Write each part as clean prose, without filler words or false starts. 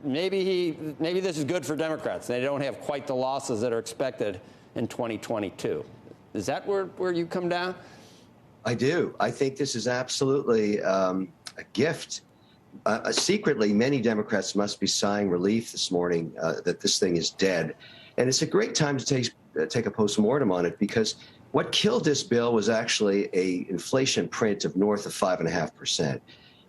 maybe this is good for Democrats. They don't have quite the losses that are expected in 2022. Is that where you come down? I do. I think this is absolutely a gift. Secretly, many Democrats must be sighing relief this morning that this thing is dead. And it's a great time to take a postmortem on it, because what killed this bill was actually a inflation print of north of 5.5%.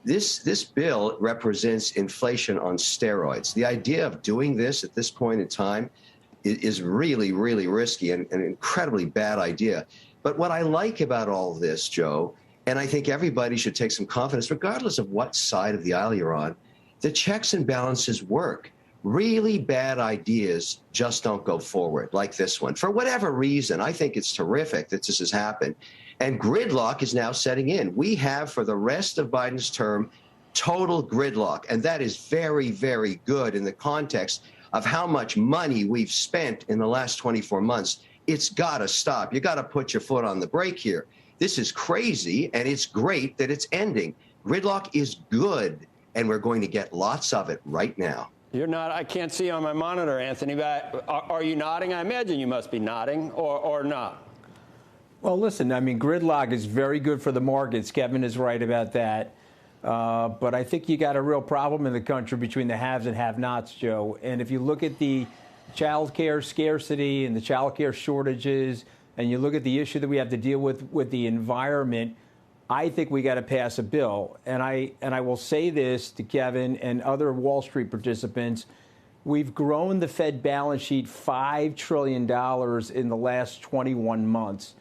This bill represents inflation on steroids. The idea of doing this at this point in time is really, really risky and an incredibly bad idea. But what I like about all of this, Joe, and I think everybody should take some confidence, regardless of what side of the aisle you're on, the checks and balances work. Really bad ideas just don't go forward, like this one. For whatever reason, I think it's terrific that this has happened. And gridlock is now setting in. We have, for the rest of Biden's term, total gridlock. And that is very, very good in the context of how much money we've spent in the last 24 months. It's got to stop. You got to put your foot on the brake here. This is crazy, and it's great that it's ending. Gridlock is good, and we're going to get lots of it right now. You're not, I can't see on my monitor, Anthony, but are you nodding? I imagine you must be nodding, or not. Well, listen, I mean, gridlock is very good for the markets. Kevin is right about that. But I think you got a real problem in the country between the haves and have-nots, Joe. And if you look at the child care scarcity and the child care shortages, and you look at the issue that we have to deal with the environment, I think we got to pass a bill. And I will say this to Kevin and other Wall Street participants. We've grown the Fed balance sheet $5 trillion in the last 21 months.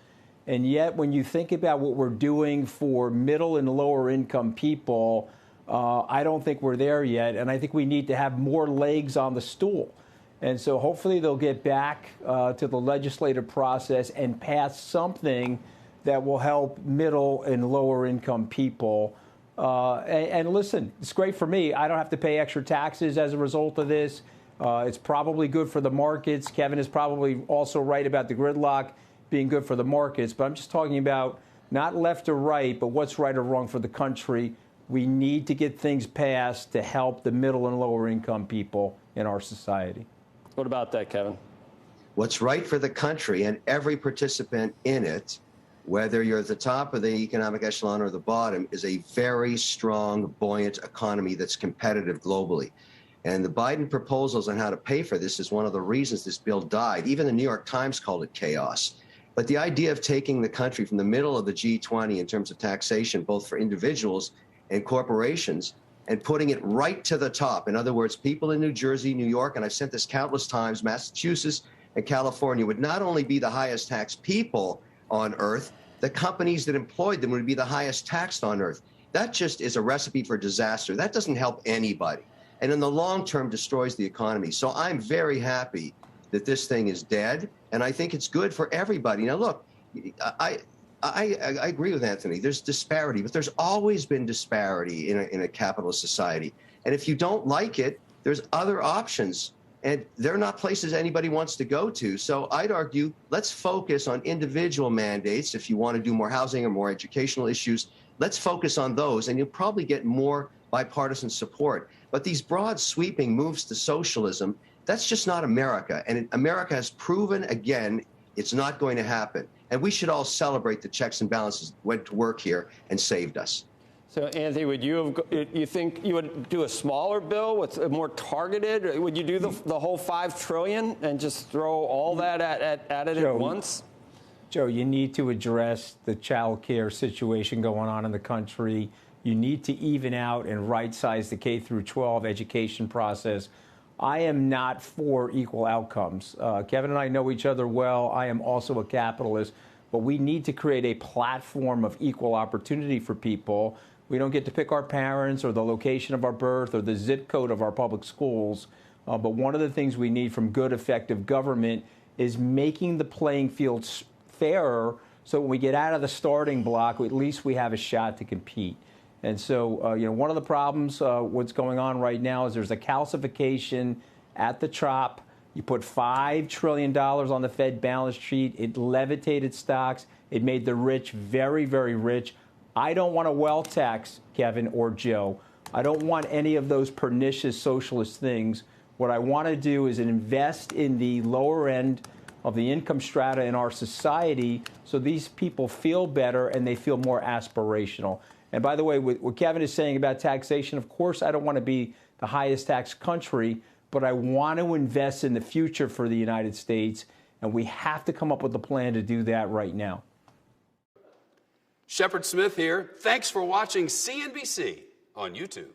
And yet, when you think about what we're doing for middle and lower income people, I don't think we're there yet. And I think we need to have more legs on the stool. And so hopefully they'll get back to the legislative process and pass something that will help middle and lower income people. And listen, it's great for me. I don't have to pay extra taxes as a result of this. It's probably good for the markets. Kevin is probably also right about the gridlock being good for the markets. But I'm just talking about not left or right, but what's right or wrong for the country. We need to get things passed to help the middle and lower income people in our society. What about that, Kevin? What's right for the country and every participant in it, whether you're at the top of the economic echelon or the bottom, is a very strong, buoyant economy that's competitive globally. And the Biden proposals on how to pay for this is one of the reasons this bill died. Even the New York Times called it chaos. But the idea of taking the country from the middle of the G20 in terms of taxation, both for individuals and corporations, and putting it right to the top. In other words, people in New Jersey, New York, and I've said this countless times, Massachusetts and California would not only be the highest taxed people on earth, the companies that employed them would be the highest taxed on earth. That just is a recipe for disaster. That doesn't help anybody. And in the long term, destroys the economy. So I'm very happy that this thing is dead. And I think it's good for everybody. Now, look, I agree with Anthony. There's disparity, but there's always been disparity in a capitalist society. And if you don't like it, there's other options. And they're not places anybody wants to go to. So I'd argue, let's focus on individual mandates. If you want to do more housing or more educational issues, let's focus on those. And you'll probably get more bipartisan support. But these broad sweeping moves to socialism, that's just not America. And America has proven again, it's not going to happen. And we should all celebrate the checks and balances that went to work here and saved us. So, Anthony, would you think you would do a smaller bill, with more targeted? Would you do the whole $5 trillion and just throw all that at it at once? Joe, you need to address the child care situation going on in the country. You need to even out and right-size the K through 12 education process. I am not for equal outcomes. Kevin and I know each other well. I am also a capitalist. But we need to create a platform of equal opportunity for people. We don't get to pick our parents or the location of our birth or the zip code of our public schools. But one of the things we need from good, effective government is making the playing field fairer so when we get out of the starting block, at least we have a shot to compete. And so, one of the problems, what's going on right now is there's a calcification at the top. You put $5 trillion on the Fed balance sheet. It levitated stocks. It made the rich very, very rich. I don't want a wealth tax, Kevin or Joe. I don't want any of those pernicious socialist things. What I want to do is invest in the lower end of the income strata in our society so these people feel better and they feel more aspirational. And by the way, what Kevin is saying about taxation, of course, I don't want to be the highest tax country, but I want to invest in the future for the United States, and we have to come up with a plan to do that right now. Shepard Smith here. Thanks for watching CNBC on YouTube.